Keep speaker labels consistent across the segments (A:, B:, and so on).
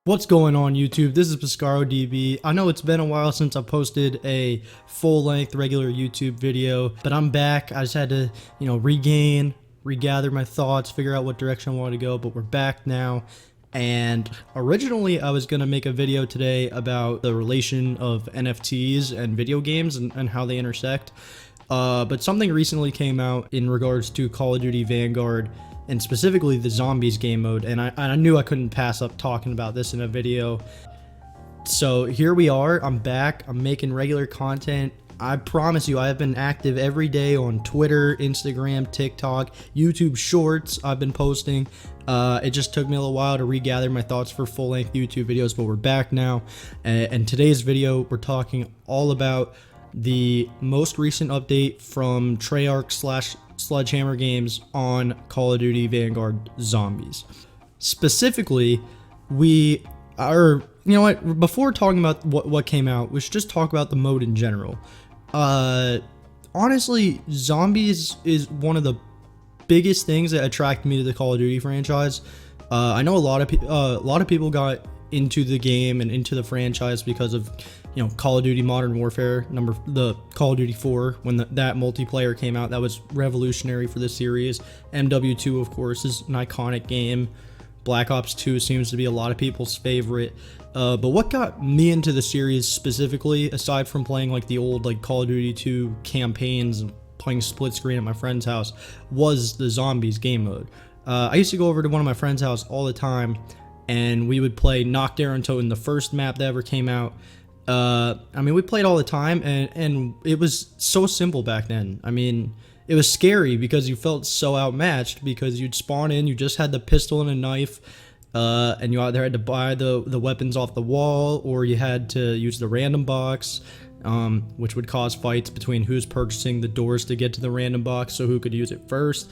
A: What's going on YouTube? This is Piscaro DB. I know it's been a while since I posted a full-length regular YouTube video, but I'm back. I just had to, regather my thoughts, figure out what direction I wanted to go, but we're back now. And originally I was going to make a video today about the relation of NFTs and video games and how they intersect. But something recently came out in regards to Call of Duty Vanguard and specifically the Zombies game mode, and I knew I couldn't pass up talking about this in a video. So here we are, I'm back, I'm making regular content. I promise you, I have been active every day on Twitter, Instagram, TikTok, YouTube Shorts I've been posting. It just took me a little while to regather my thoughts for full-length YouTube videos, but we're back now. And today's video, we're talking all about the most recent update from Treyarch / Sledgehammer Games on Call of Duty Vanguard Zombies. Specifically, before talking about what came out, we should just talk about the mode in general. Honestly, Zombies is one of the biggest things that attracted me to the Call of Duty franchise. I know a lot of people got into the game and into the franchise because of Call of Duty Modern Warfare, the Call of Duty 4, when that multiplayer came out. That was revolutionary for the series. MW2, of course, is an iconic game. Black Ops 2 seems to be a lot of people's favorite. But what got me into the series specifically, aside from playing like the old Call of Duty 2 campaigns and playing split screen at my friend's house, was the Zombies game mode. I used to go over to one of my friend's house all the time, and we would play Knockdown Totem, the first map that ever came out. We played all the time, and it was so simple back then. It was scary because you felt so outmatched, because you'd spawn in, you just had the pistol and a knife, and you either had to buy the weapons off the wall, or you had to use the random box, which would cause fights between who's purchasing the doors to get to the random box, so who could use it first.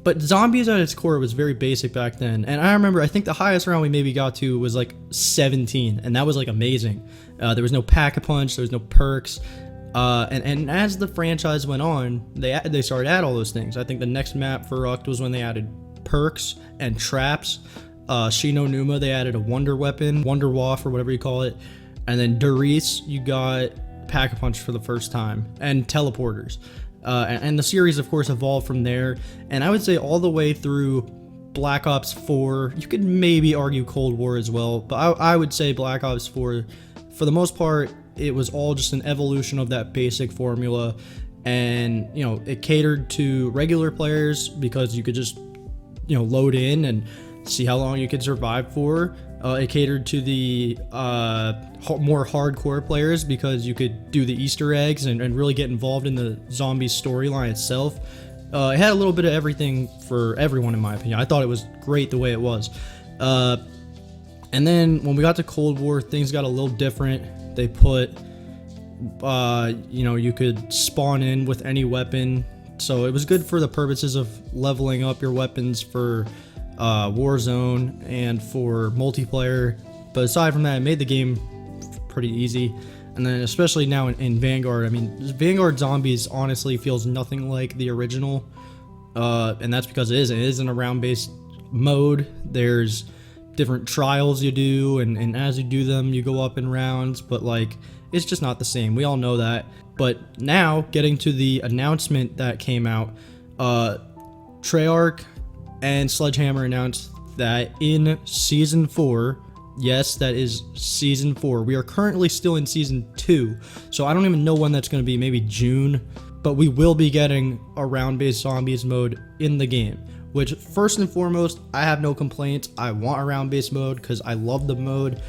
A: But Zombies at its core was very basic back then, and I remember, I think the highest round we maybe got to was 17, and that was amazing. There was no pack-a-punch, there was no perks, and as the franchise went on, they started to add all those things. I think the next map for Rucked was when they added perks and traps. Shino Numa, they added a wonder weapon, Wonder Waff or whatever you call it, and then Durice, you got pack-a-punch for the first time, and teleporters. And the series, of course, evolved from there, and I would say all the way through Black Ops 4. You could maybe argue Cold War as well, but I would say Black Ops 4, for the most part, it was all just an evolution of that basic formula, and it catered to regular players because you could just load in and see how long you could survive for. It catered to the more hardcore players because you could do the Easter eggs and really get involved in the zombie storyline itself. It had a little bit of everything for everyone, in my opinion. I thought it was great the way it was. And then when we got to Cold War, things got a little different. They put, you could spawn in with any weapon. So it was good for the purposes of leveling up your weapons for Warzone and for multiplayer, but aside from that, it made the game pretty easy. And then especially now in Vanguard, Vanguard Zombies honestly feels nothing like the original, and that's because it isn't a round-based mode. There's different trials you do, and as you do them, you go up in rounds, but it's just not the same. We all know that. But now, getting to the announcement that came out, Treyarch and Sledgehammer announced that in Season 4, yes, that is Season 4. We are currently still in Season 2, so I don't even know when that's going to be, maybe June, but we will be getting a round-based Zombies mode in the game, which, first and foremost, I have no complaints. I want a round-based mode because I love the mode,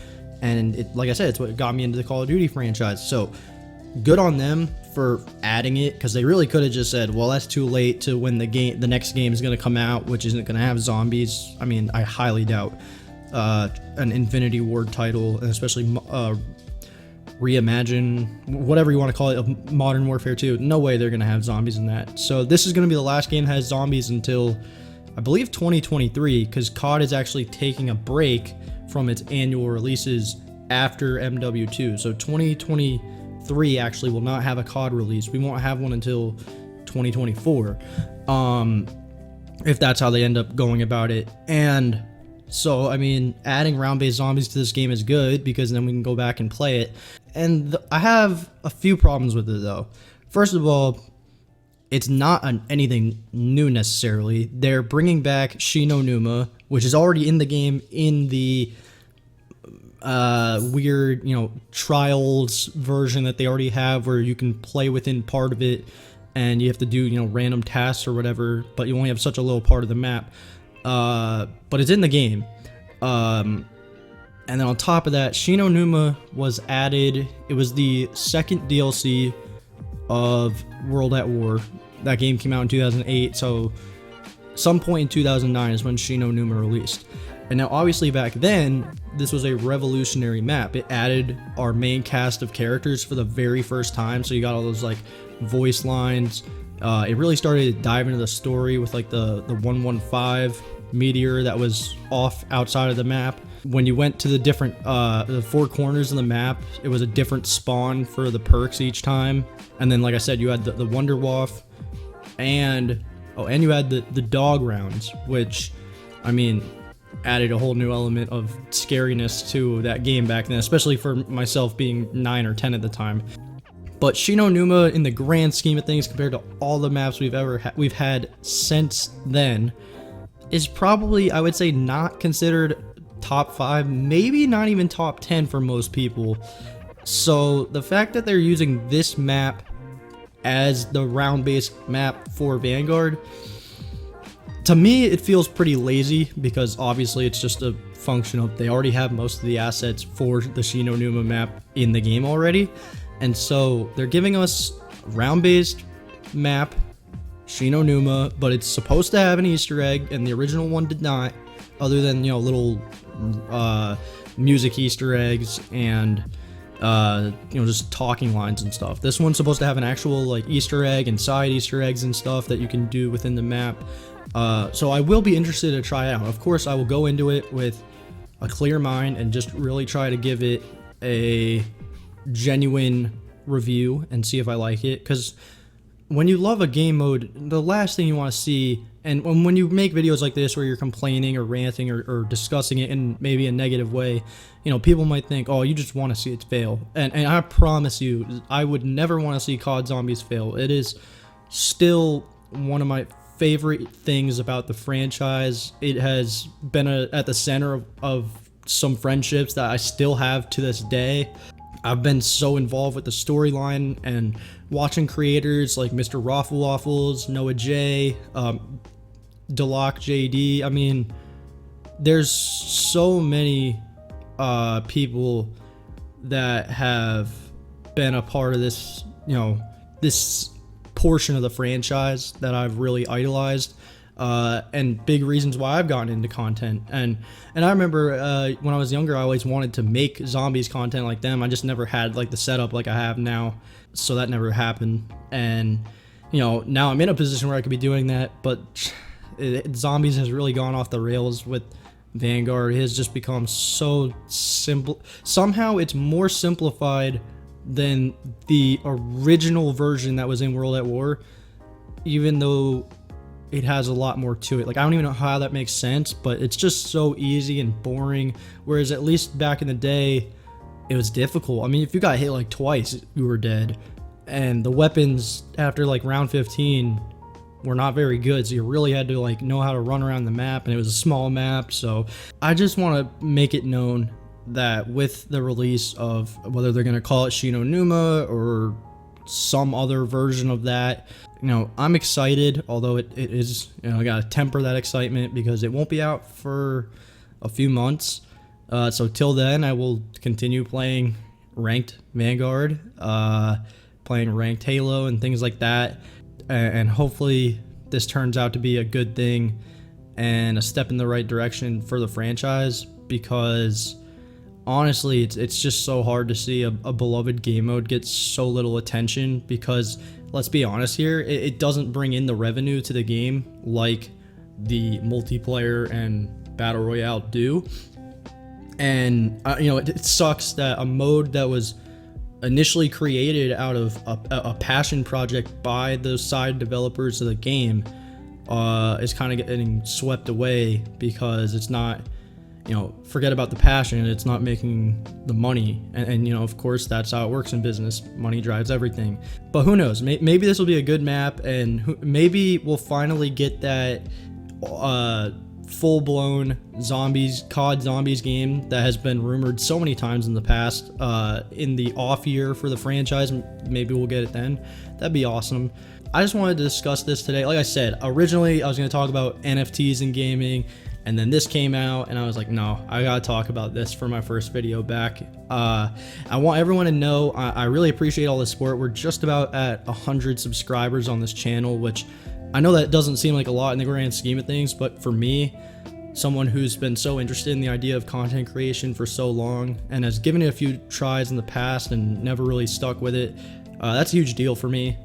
A: and like I said, it's what got me into the Call of Duty franchise, so good on them for adding it, because they really could have just said, well, that's too late to when the next game is going to come out, which isn't going to have zombies. I highly doubt an Infinity Ward title, and especially reimagine, whatever you want to call it, of Modern Warfare 2. No way they're going to have zombies in that. So this is going to be the last game that has zombies until, I believe, 2023, because COD is actually taking a break from its annual releases after MW2. So 2023 actually will not have a COD release. We won't have one until 2024, if that's how they end up going about it. And So, I mean, adding round-based zombies to this game is good because then we can go back and play it. And I have a few problems with it, though. First of all, it's not anything new necessarily. They're bringing back Shino Numa, which is already in the game in the weird, trials version that they already have, where you can play within part of it and you have to do, random tasks or whatever, but you only have such a little part of the map. But it's in the game. And then on top of that, Shino Numa was added. It was the second DLC of World at War. That game came out in 2008, so some point in 2009 is when Shino Numa released. And now obviously back then, this was a revolutionary map. It added our main cast of characters for the very first time, so you got all those like voice lines. It really started to dive into the story with like the 115 meteor that was off outside of the map. When you went to the different the four corners of the map, it was a different spawn for the perks each time. And then, like I said, you had the Wonder Waff, and you had the dog rounds, which, I mean, added a whole new element of scariness to that game back then, especially for myself being 9 or 10 at the time. But Shino Numa, in the grand scheme of things, compared to all the maps we've had since then, is probably, I would say, not considered top 5, maybe not even top 10 for most people. So the fact that they're using this map as the round-based map for Vanguard, to me it feels pretty lazy, because obviously it's just a function of they already have most of the assets for the Shino Numa map in the game already. And so they're giving us round-based map, Shino Numa, but it's supposed to have an Easter egg, and the original one did not, other than, little music Easter eggs and just talking lines and stuff. This one's supposed to have an actual like Easter egg and side Easter eggs and stuff that you can do within the map. So I will be interested to try it out. Of course, I will go into it with a clear mind and just really try to give it a genuine review and see if I like it, because when you love a game mode, the last thing you want to see, and when you make videos like this where you're complaining or ranting or discussing it in maybe a negative way, people might think, oh, you just want to see it fail. And I promise you, I would never want to see Cod Zombies fail. It is still one of my favorite things about the franchise. It has been at the center of some friendships that I still have to this day. I've been so involved with the storyline and watching creators like Mr. Raffle Waffles, Noah J, Deloc JD. I mean, there's so many people that have been a part of this, this portion of the franchise that I've really idolized, and big reasons why I've gotten into content. And I remember when I was younger, I always wanted to make zombies content like them. I just never had like the setup like I have now, so that never happened. And now I'm in a position where I could be doing that, but zombies has really gone off the rails with Vanguard. It has just become so simple. Somehow it's more simplified than the original version that was in World at War, even though it has a lot more to it. Like, I don't even know how that makes sense, but it's just so easy and boring. Whereas at least back in the day, it was difficult. I mean, if you got hit like twice, you were dead. And the weapons after like round 15 were not very good, so you really had to like know how to run around the map, and it was a small map. So I just want to make it known that with the release of, whether they're going to call it Shino Numa or some other version of that, I'm excited, although it is, I gotta temper that excitement because it won't be out for a few months. So till then, I will continue playing ranked Vanguard, playing ranked Halo and things like that. And hopefully this turns out to be a good thing and a step in the right direction for the franchise, because honestly, it's just so hard to see a beloved game mode get so little attention, because let's be honest here, it doesn't bring in the revenue to the game like the multiplayer and battle royale do. And it sucks that a mode that was initially created out of a passion project by the side developers of the game is kind of getting swept away because it's not forget about the passion. It's not making the money. And of course, that's how it works in business. Money drives everything. But who knows? Maybe this will be a good map, and maybe we'll finally get that full-blown Cod Zombies game that has been rumored so many times in the past. In the off year for the franchise, maybe we'll get it then. That'd be awesome. I just wanted to discuss this today. Like I said, originally I was going to talk about NFTs in gaming, and then this came out and I was like, no, I gotta talk about this for my first video back. I want everyone to know I really appreciate all the support. We're just about at 100 subscribers on this channel, which I know that doesn't seem like a lot in the grand scheme of things, but for me, someone who's been so interested in the idea of content creation for so long and has given it a few tries in the past and never really stuck with it, that's a huge deal for me.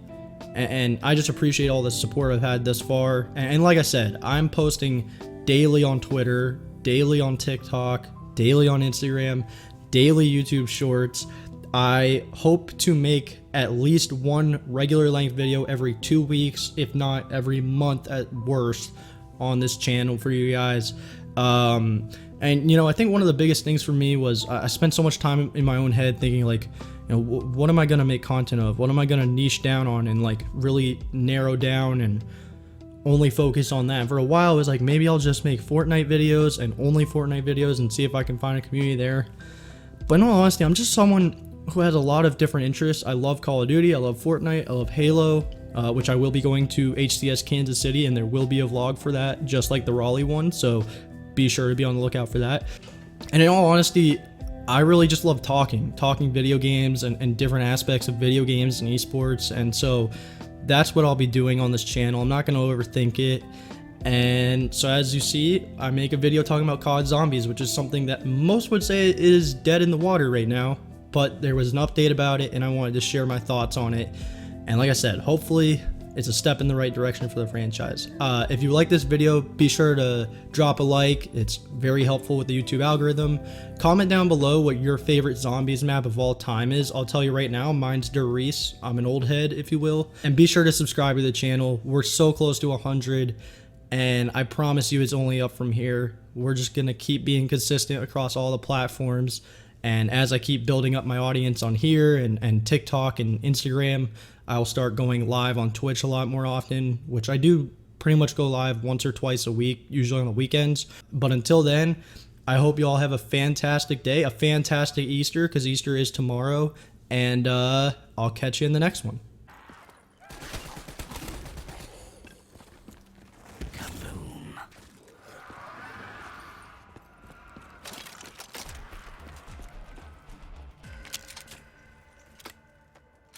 A: And I just appreciate all the support I've had thus far. And like I said, I'm posting daily on Twitter, daily on TikTok, daily on Instagram, daily YouTube shorts. I hope to make at least one regular length video every 2 weeks, if not every month at worst, on this channel for you guys. And I think one of the biggest things for me was I spent so much time in my own head thinking like, what am I gonna make content of? What am I gonna niche down on and like really narrow down and only focus on that? For a while it was like, maybe I'll just make Fortnite videos and only Fortnite videos and see if I can find a community there. But in all honesty, I'm just someone who has a lot of different interests. I love Call of Duty, I love Fortnite, I love Halo, which I will be going to HCS Kansas City, and there will be a vlog for that, just like the Raleigh one, so be sure to be on the lookout for that. And in all honesty, I really just love talking video games and different aspects of video games and esports, and so that's what I'll be doing on this channel. I'm not going to overthink it. And so as you see, I make a video talking about Cod Zombies, which is something that most would say is dead in the water right now, but there was an update about it and I wanted to share my thoughts on it. And like I said, hopefully it's a step in the right direction for the franchise. If you like this video, be sure to drop a like. It's very helpful with the YouTube algorithm. Comment down below what your favorite zombies map of all time is. I'll tell you right now, mine's Derice. I'm an old head, if you will. And be sure to subscribe to the channel. We're so close to 100, and I promise you it's only up from here. We're just gonna keep being consistent across all the platforms. And as I keep building up my audience on here and TikTok and Instagram, I'll start going live on Twitch a lot more often, which I do pretty much go live once or twice a week, usually on the weekends. But until then, I hope you all have a fantastic day, a fantastic Easter, because Easter is tomorrow, and I'll catch you in the next one.